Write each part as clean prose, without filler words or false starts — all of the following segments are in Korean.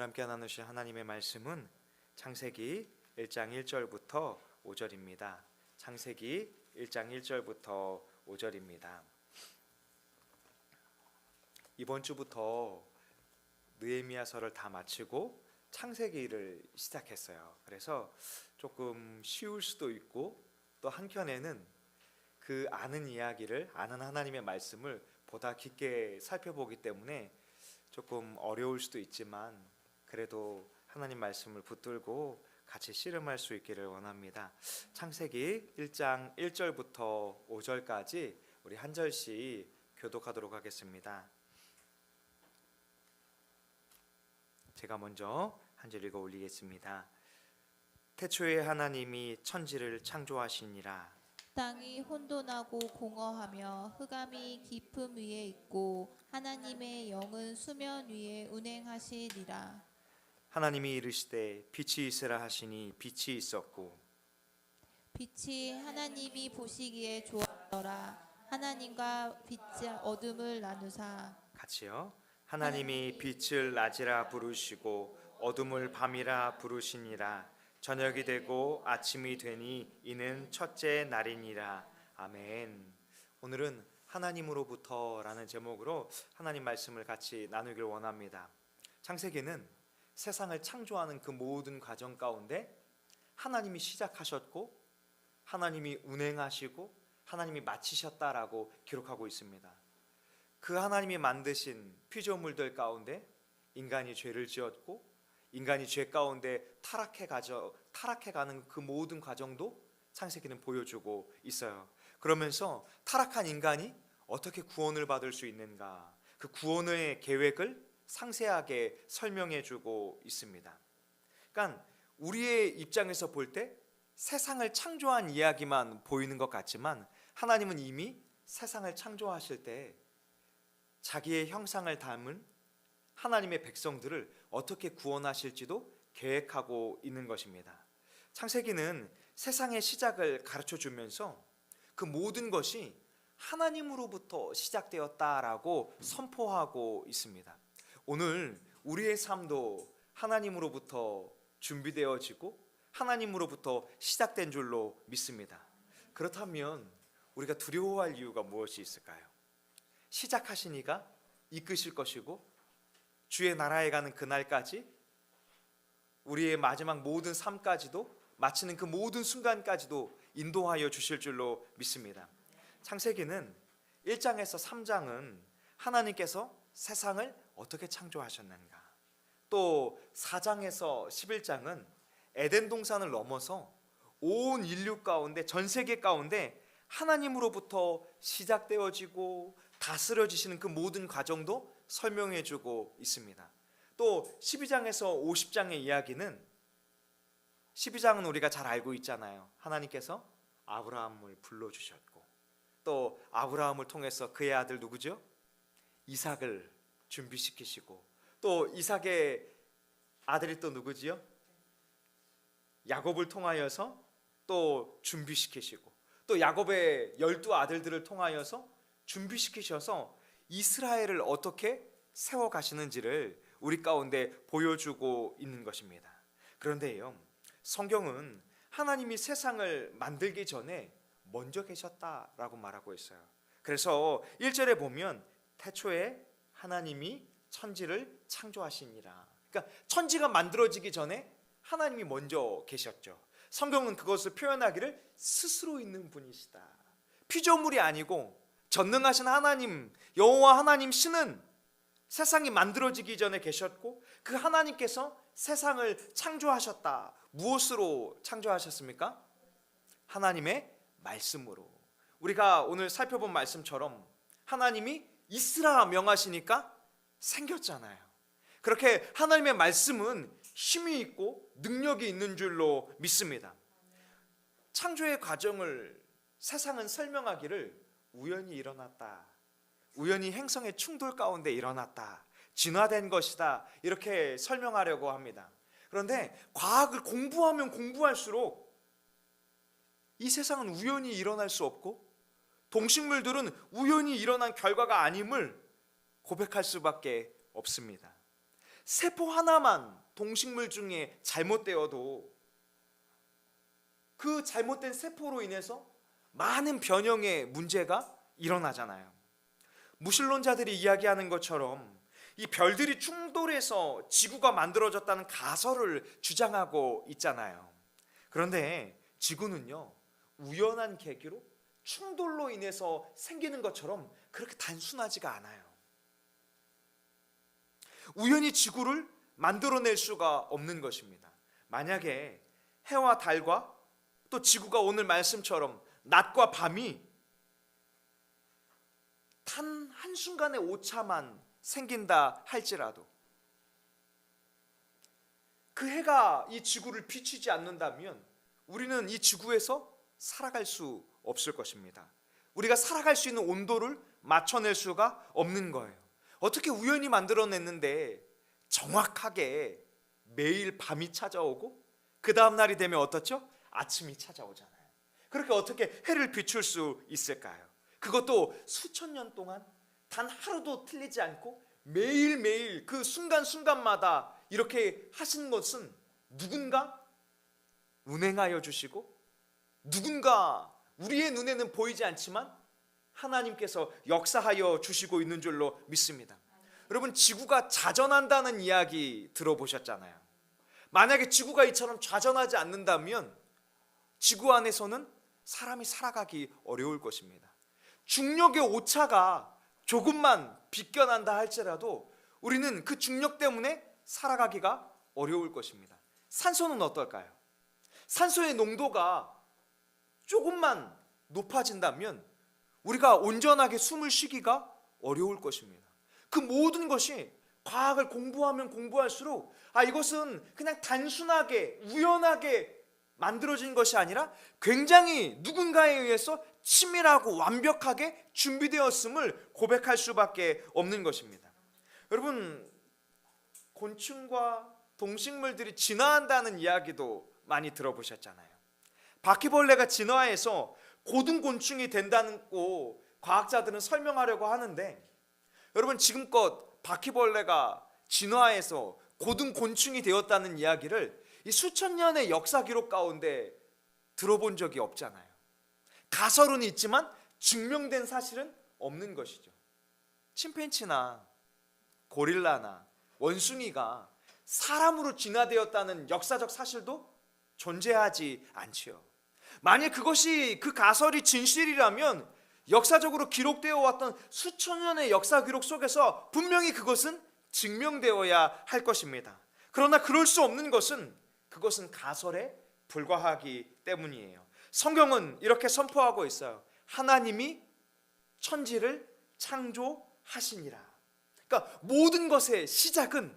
함께 나누실 하나님의 말씀은 창세기 1장 1절부터 5절입니다. 창세기 1장 1절부터 5절입니다. 이번 주부터 느헤미야서를 다 마치고 창세기를 시작했어요. 그래서 조금 쉬울 수도 있고 또 한켠에는 그 아는 이야기를, 아는 하나님의 말씀을 보다 깊게 살펴보기 때문에 조금 어려울 수도 있지만 그래도 하나님 말씀을 붙들고 같이 씨름할 수 있기를 원합니다. 창세기 1장 1절부터 5절까지 우리 한 절씩 교독하도록 하겠습니다. 제가 먼저 한 절 읽어 올리겠습니다. 태초에 하나님이 천지를 창조하시니라. 땅이 혼돈하고 공허하며 흑암이 깊음 위에 있고 하나님의 영은 수면 위에 운행하시리라. 하나님이 이르시되 빛이 있으라 하시니 빛이 있었고 빛이 하나님이 보시기에 좋았더라. 하나님과 빛이 어둠을 나누사. 같이요. 하나님이 빛을 낮이라 부르시고 어둠을 밤이라 부르시니라. 저녁이 되고 아침이 되니 이는 첫째 날이니라. 아멘. 오늘은 하나님으로부터라는 제목으로 하나님 말씀을 같이 나누길 원합니다. 창세기는 세상을 창조하는 그 모든 과정 가운데 하나님이 시작하셨고 하나님이 운행하시고 하나님이 마치셨다라고 기록하고 있습니다. 그 하나님이 만드신 피조물들 가운데 인간이 죄를 지었고 인간이 죄 가운데 타락해가는 그 모든 과정도 창세기는 보여주고 있어요. 그러면서 타락한 인간이 어떻게 구원을 받을 수 있는가, 그 구원의 계획을 상세하게 설명해주고 있습니다. 그러니까 우리의 입장에서 볼 때 세상을 창조한 이야기만 보이는 것 같지만 하나님은 이미 세상을 창조하실 때 자기의 형상을 담은 하나님의 백성들을 어떻게 구원하실지도 계획하고 있는 것입니다. 창세기는 세상의 시작을 가르쳐주면서 그 모든 것이 하나님으로부터 시작되었다라고 선포하고 있습니다. 오늘 우리의 삶도 하나님으로부터 준비되어지고 하나님으로부터 시작된 줄로 믿습니다. 그렇다면 우리가 두려워할 이유가 무엇이 있을까요? 시작하신 이가 이끄실 것이고 주의 나라에 가는 그날까지 우리의 마지막 모든 삶까지도 마치는 그 모든 순간까지도 인도하여 주실 줄로 믿습니다. 창세기는 1장에서 3장은 하나님께서 세상을 어떻게 창조하셨는가, 또 4장에서 11장은 에덴 동산을 넘어서 온 인류 가운데, 전 세계 가운데 하나님으로부터 시작되어지고 다스려지시는 그 모든 과정도 설명해주고 있습니다. 또 12장에서 50장의 이야기는 12장은 우리가 잘 알고 있잖아요. 하나님께서 아브라함을 불러주셨고 또 아브라함을 통해서 그의 아들 누구죠? 이삭을 준비시키시고 또 이삭의 아들이 또 누구지요? 야곱을 통하여서 또 준비시키시고 또 야곱의 12아들들을 통하여서 준비시키셔서 이스라엘을 어떻게 세워가시는지를 우리 가운데 보여주고 있는 것입니다. 그런데요, 성경은 하나님이 세상을 만들기 전에 먼저 계셨다라고 말하고 있어요. 그래서 1절에 보면 태초에 하나님이 천지를 창조하시니라. 그러니까 천지가 만들어지기 전에 하나님이 먼저 계셨죠. 성경은 그것을 표현하기를 스스로 있는 분이시다. 피조물이 아니고 전능하신 하나님, 여호와 하나님 신은 세상이 만들어지기 전에 계셨고 그 하나님께서 세상을 창조하셨다. 무엇으로 창조하셨습니까? 하나님의 말씀으로. 우리가 오늘 살펴본 말씀처럼 하나님이 있으라 명하시니까 생겼잖아요. 그렇게 하나님의 말씀은 힘이 있고 능력이 있는 줄로 믿습니다. 창조의 과정을 세상은 설명하기를 우연히 일어났다, 우연히 행성의 충돌 가운데 일어났다, 진화된 것이다, 이렇게 설명하려고 합니다. 그런데 과학을 공부하면 공부할수록 이 세상은 우연히 일어날 수 없고 동식물들은 우연히 일어난 결과가 아님을 고백할 수밖에 없습니다. 세포 하나만 동식물 중에 잘못되어도 그 잘못된 세포로 인해서 많은 변형의 문제가 일어나잖아요. 무신론자들이 이야기하는 것처럼 이 별들이 충돌해서 지구가 만들어졌다는 가설을 주장하고 있잖아요. 그런데 지구는요, 우연한 계기로 충돌로 인해서 생기는 것처럼 그렇게 단순하지가 않아요. 우연히 지구를 만들어낼 수가 없는 것입니다. 만약에 해와 달과 또 지구가 오늘 말씀처럼 낮과 밤이 단 한순간의 오차만 생긴다 할지라도 그 해가 이 지구를 비추지 않는다면 우리는 이 지구에서 살아갈 수 없을 것입니다. 우리가 살아갈 수 있는 온도를 맞춰낼 수가 없는 거예요. 어떻게 우연히 만들어냈는데 정확하게 매일 밤이 찾아오고 그 다음 날이 되면 어떻죠? 아침이 찾아오잖아요. 그렇게 어떻게 해를 비출 수 있을까요? 그것도 수천 년 동안 단 하루도 틀리지 않고 매일매일 그 순간순간마다 이렇게 하신 것은 누군가 운행하여 주시고 누군가 우리의 눈에는 보이지 않지만 하나님께서 역사하여 주시고 있는 줄로 믿습니다. 여러분, 지구가 자전한다는 이야기 들어보셨잖아요. 만약에 지구가 이처럼 좌전하지 않는다면 지구 안에서는 사람이 살아가기 어려울 것입니다. 중력의 오차가 조금만 비껴난다 할지라도 우리는 그 중력 때문에 살아가기가 어려울 것입니다. 산소는 어떨까요? 산소의 농도가 조금만 높아진다면 우리가 온전하게 숨을 쉬기가 어려울 것입니다. 그 모든 것이 과학을 공부하면 공부할수록 이것은 그냥 단순하게 우연하게 만들어진 것이 아니라 굉장히 누군가에 의해서 치밀하고 완벽하게 준비되었음을 고백할 수밖에 없는 것입니다. 여러분, 곤충과 동식물들이 진화한다는 이야기도 많이 들어보셨잖아요. 바퀴벌레가 진화해서 고등곤충이 된다고 과학자들은 설명하려고 하는데, 여러분, 지금껏 바퀴벌레가 진화해서 고등곤충이 되었다는 이야기를 이 수천 년의 역사 기록 가운데 들어본 적이 없잖아요. 가설은 있지만 증명된 사실은 없는 것이죠. 침팬지나 고릴라나 원숭이가 사람으로 진화되었다는 역사적 사실도 존재하지 않지요. 만약 그것이 그 가설이 진실이라면 역사적으로 기록되어 왔던 수천 년의 역사 기록 속에서 분명히 그것은 증명되어야 할 것입니다. 그러나 그럴 수 없는 것은 그것은 가설에 불과하기 때문이에요. 성경은 이렇게 선포하고 있어요. 하나님이 천지를 창조하시니라. 그러니까 모든 것의 시작은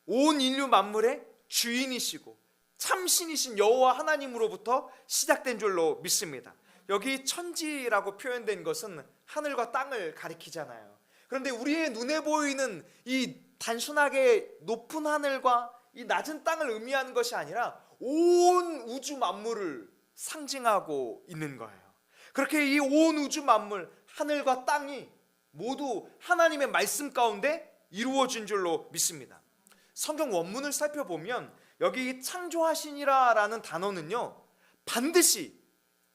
온 인류 만물의 주인이시고 참신이신 여호와 하나님으로부터 시작된 줄로 믿습니다. 여기 천지라고 표현된 것은 하늘과 땅을 가리키잖아요. 그런데 우리의 눈에 보이는 이 단순하게 높은 하늘과 이 낮은 땅을 의미하는 것이 아니라 온 우주 만물을 상징하고 있는 거예요. 그렇게 이 온 우주 만물, 하늘과 땅이 모두 하나님의 말씀 가운데 이루어진 줄로 믿습니다. 성경 원문을 살펴보면 여기 창조하시니라라는 단어는요, 반드시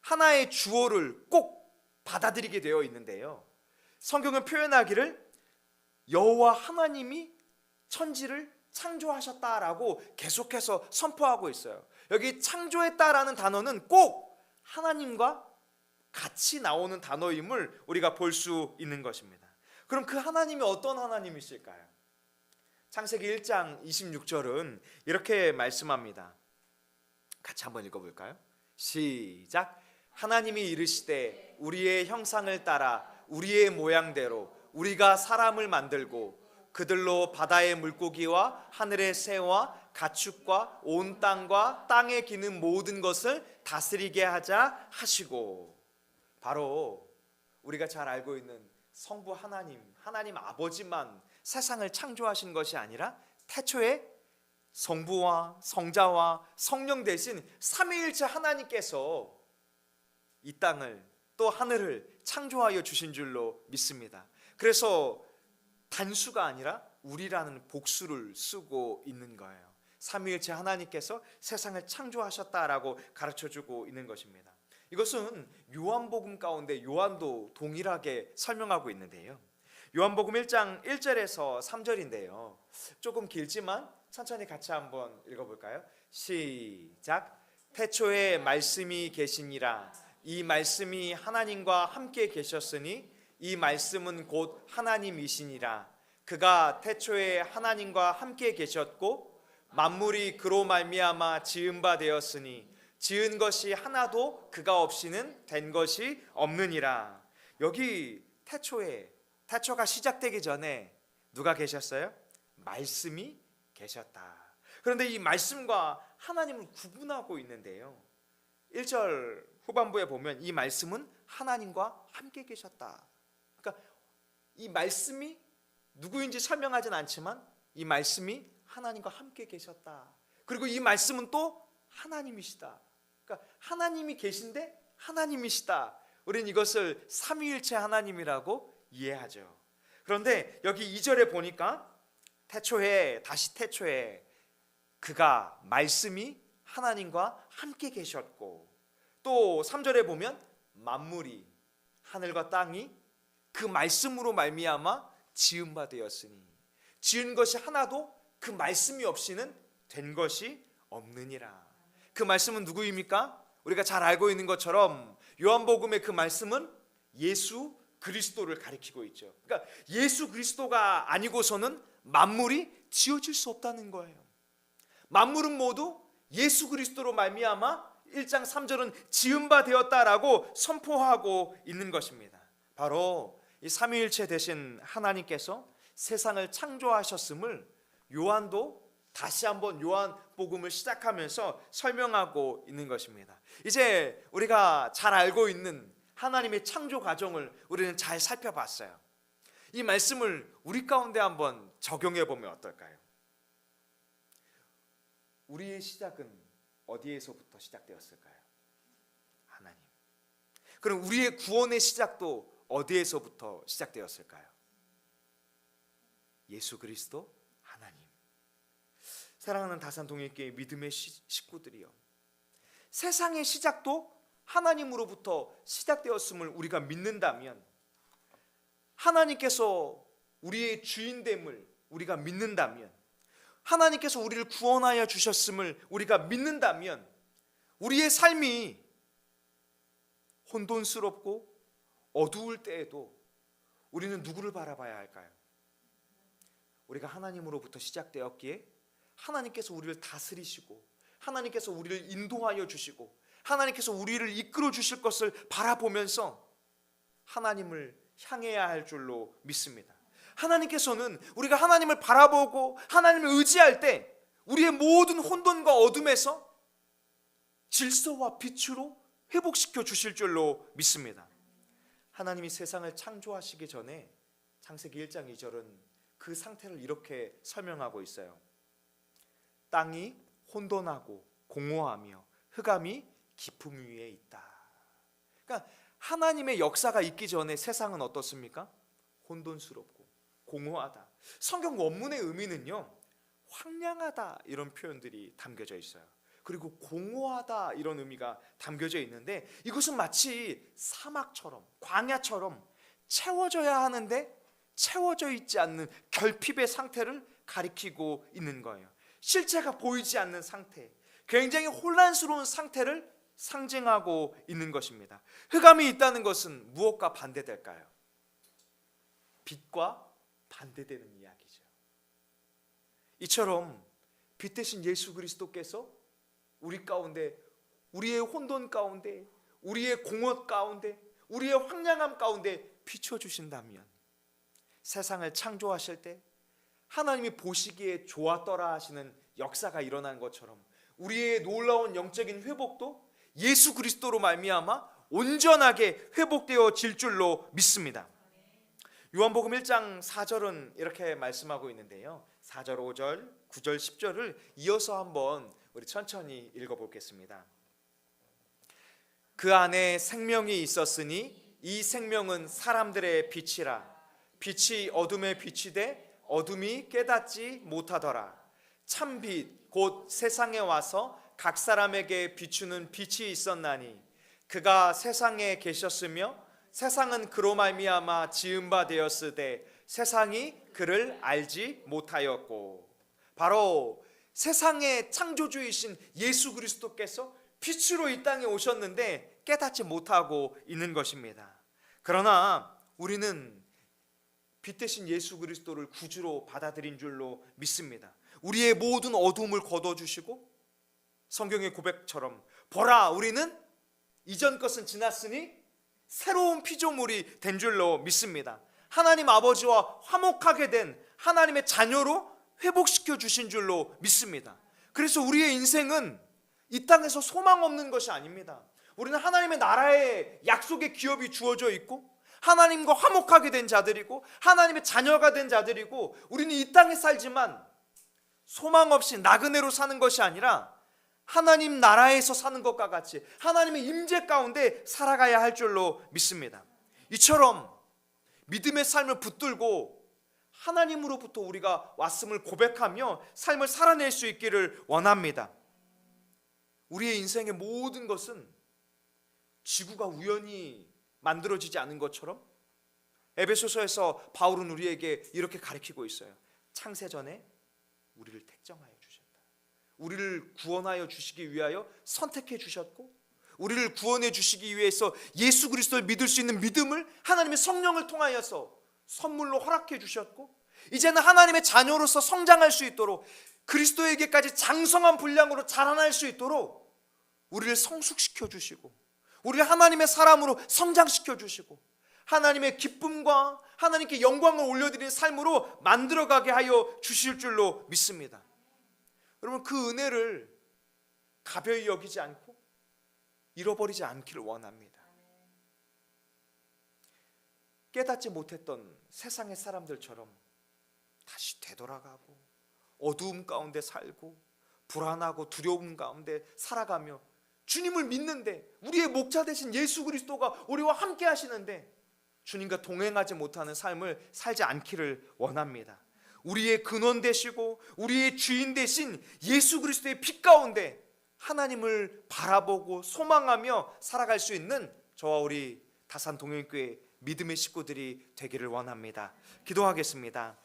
하나의 주어를 꼭 받아들이게 되어 있는데요, 성경은 표현하기를 여호와 하나님이 천지를 창조하셨다라고 계속해서 선포하고 있어요. 여기 창조했다라는 단어는 꼭 하나님과 같이 나오는 단어임을 우리가 볼 수 있는 것입니다. 그럼 그 하나님이 어떤 하나님이실까요? 창세기 1장 26절은 이렇게 말씀합니다. 같이 한번 읽어볼까요? 시작. 하나님이 이르시되 우리의 형상을 따라 우리의 모양대로 우리가 사람을 만들고 그들로 바다의 물고기와 하늘의 새와 가축과 온 땅과 땅에 기는 모든 것을 다스리게 하자 하시고, 바로 우리가 잘 알고 있는 성부 하나님 아버지만 세상을 창조하신 것이 아니라 태초에 성부와 성자와 성령 대신 삼위일체 하나님께서 이 땅을 또 하늘을 창조하여 주신 줄로 믿습니다. 그래서 단수가 아니라 우리라는 복수를 쓰고 있는 거예요. 삼위일체 하나님께서 세상을 창조하셨다라고 가르쳐주고 있는 것입니다. 이것은 요한복음 가운데 요한도 동일하게 설명하고 있는데요. 요한복음 1장 1절에서 3절인데요. 조금 길지만 천천히 같이 한번 읽어볼까요? 시작. 태초에 말씀이 계시니라. 이 말씀이 하나님과 함께 계셨으니 이 말씀은 곧 하나님이시니라. 그가 태초에 하나님과 함께 계셨고 만물이 그로 말미암아 지은 바 되었으니 지은 것이 하나도 그가 없이는 된 것이 없느니라. 여기 태초가 시작되기 전에 누가 계셨어요? 말씀이 계셨다. 그런데 이 말씀과 하나님은 구분하고 있는데요. 1절 후반부에 보면 이 말씀은 하나님과 함께 계셨다. 그러니까 이 말씀이 누구인지 설명하진 않지만 이 말씀이 하나님과 함께 계셨다. 그리고 이 말씀은 또 하나님이시다. 그러니까 하나님이 계신데 하나님이시다. 우리는 이것을 삼위일체 하나님이라고 이해하죠. 그런데 여기 2절에 보니까 태초에 그가 말씀이 하나님과 함께 계셨고, 또 3절에 보면 만물이 하늘과 땅이 그 말씀으로 말미암아 지은 바 되었으니 지은 것이 하나도 그 말씀이 없이는 된 것이 없느니라. 그 말씀은 누구입니까? 우리가 잘 알고 있는 것처럼 요한복음의 그 말씀은 예수 그리스도를 가리키고 있죠. 그러니까 예수 그리스도가 아니고서는 만물이 지어질 수 없다는 거예요. 만물은 모두 예수 그리스도로 말미암아 1장 3절은 지은 바 되었다라고 선포하고 있는 것입니다. 바로 이 삼위일체 되신 하나님께서 세상을 창조하셨음을 요한도 다시 한번 요한복음을 시작하면서 설명하고 있는 것입니다. 이제 우리가 잘 알고 있는 하나님의 창조 과정을 우리는 잘 살펴봤어요. 이 말씀을 우리 가운데 한번 적용해 보면 어떨까요? 우리의 시작은 어디에서부터 시작되었을까요? 하나님. 그럼 우리의 구원의 시작도 어디에서부터 시작되었을까요? 예수 그리스도 하나님. 사랑하는 다산동일교회 믿음의 식구들이요, 세상의 시작도 하나님으로부터 시작되었음을 우리가 믿는다면, 하나님께서 우리의 주인됨을 우리가 믿는다면, 하나님께서 우리를 구원하여 주셨음을 우리가 믿는다면, 우리의 삶이 혼돈스럽고 어두울 때에도 우리는 누구를 바라봐야 할까요? 우리가 하나님으로부터 시작되었기에 하나님께서 우리를 다스리시고 하나님께서 우리를 인도하여 주시고 하나님께서 우리를 이끌어 주실 것을 바라보면서 하나님을 향해야 할 줄로 믿습니다. 하나님께서는 우리가 하나님을 바라보고 하나님을 의지할 때 우리의 모든 혼돈과 어둠에서 질서와 빛으로 회복시켜 주실 줄로 믿습니다. 하나님이 세상을 창조하시기 전에 창세기 1장 2절은 그 상태를 이렇게 설명하고 있어요. 땅이 혼돈하고 공허하며 흑암이 깊음 위에 있다. 그러니까 하나님의 역사가 있기 전에 세상은 어떻습니까? 혼돈스럽고 공허하다. 성경 원문의 의미는요, 황량하다 이런 표현들이 담겨져 있어요. 그리고 공허하다 이런 의미가 담겨져 있는데, 이것은 마치 사막처럼 광야처럼 채워져야 하는데 채워져 있지 않는 결핍의 상태를 가리키고 있는 거예요. 실체가 보이지 않는 상태, 굉장히 혼란스러운 상태를 상징하고 있는 것입니다. 흑암이 있다는 것은 무엇과 반대될까요? 빛과 반대되는 이야기죠. 이처럼 빛 대신 예수 그리스도께서 우리 가운데, 우리의 혼돈 가운데, 우리의 공허 가운데, 우리의 황량함 가운데 비춰주신다면, 세상을 창조하실 때 하나님이 보시기에 좋았더라 하시는 역사가 일어난 것처럼 우리의 놀라운 영적인 회복도 예수 그리스도로 말미암아 온전하게 회복되어질 줄로 믿습니다. 요한복음 1장 4절은 이렇게 말씀하고 있는데요, 4절, 5절, 9절, 10절을 이어서 한번 우리 천천히 읽어보겠습니다. 그 안에 생명이 있었으니 이 생명은 사람들의 빛이라. 빛이 어둠에 비치되 어둠이 깨닫지 못하더라. 참빛 곧 세상에 와서 각 사람에게 비추는 빛이 있었나니 그가 세상에 계셨으며 세상은 그로 말미암아 지은 바 되었으되 세상이 그를 알지 못하였고. 바로 세상의 창조주이신 예수 그리스도께서 빛으로 이 땅에 오셨는데 깨닫지 못하고 있는 것입니다. 그러나 우리는 빛 대신 예수 그리스도를 구주로 받아들인 줄로 믿습니다. 우리의 모든 어두움을 걷어주시고 성경의 고백처럼 보라 우리는 이전 것은 지났으니 새로운 피조물이 된 줄로 믿습니다. 하나님 아버지와 화목하게 된 하나님의 자녀로 회복시켜 주신 줄로 믿습니다. 그래서 우리의 인생은 이 땅에서 소망 없는 것이 아닙니다. 우리는 하나님의 나라의 약속의 기업이 주어져 있고 하나님과 화목하게 된 자들이고 하나님의 자녀가 된 자들이고 우리는 이 땅에 살지만 소망 없이 나그네로 사는 것이 아니라 하나님 나라에서 사는 것과 같이 하나님의 임재 가운데 살아가야 할 줄로 믿습니다. 이처럼 믿음의 삶을 붙들고 하나님으로부터 우리가 왔음을 고백하며 삶을 살아낼 수 있기를 원합니다. 우리의 인생의 모든 것은 지구가 우연히 만들어지지 않은 것처럼 에베소서에서 바울은 우리에게 이렇게 가르치고 있어요. 창세전에 우리를 택정하여 주셨다. 우리를 구원하여 주시기 위하여 선택해 주셨고 우리를 구원해 주시기 위해서 예수 그리스도를 믿을 수 있는 믿음을 하나님의 성령을 통하여서 선물로 허락해 주셨고 이제는 하나님의 자녀로서 성장할 수 있도록 그리스도에게까지 장성한 분량으로 자라날 수 있도록 우리를 성숙시켜 주시고 우리를 하나님의 사람으로 성장시켜 주시고 하나님의 기쁨과 하나님께 영광을 올려드리는 삶으로 만들어가게 하여 주실 줄로 믿습니다. 여러분 그 은혜를 가벼이 여기지 않고 잃어버리지 않기를 원합니다. 깨닫지 못했던 세상의 사람들처럼 다시 되돌아가고 어두움 가운데 살고 불안하고 두려움 가운데 살아가며 주님을 믿는데 우리의 목자 되신 예수 그리스도가 우리와 함께 하시는데 주님과 동행하지 못하는 삶을 살지 않기를 원합니다. 우리의 근원 되시고 우리의 주인 되신 예수 그리스도의 빛 가운데 하나님을 바라보고 소망하며 살아갈 수 있는 저와 우리 다산 동행교회 믿음의 식구들이 되기를 원합니다. 기도하겠습니다.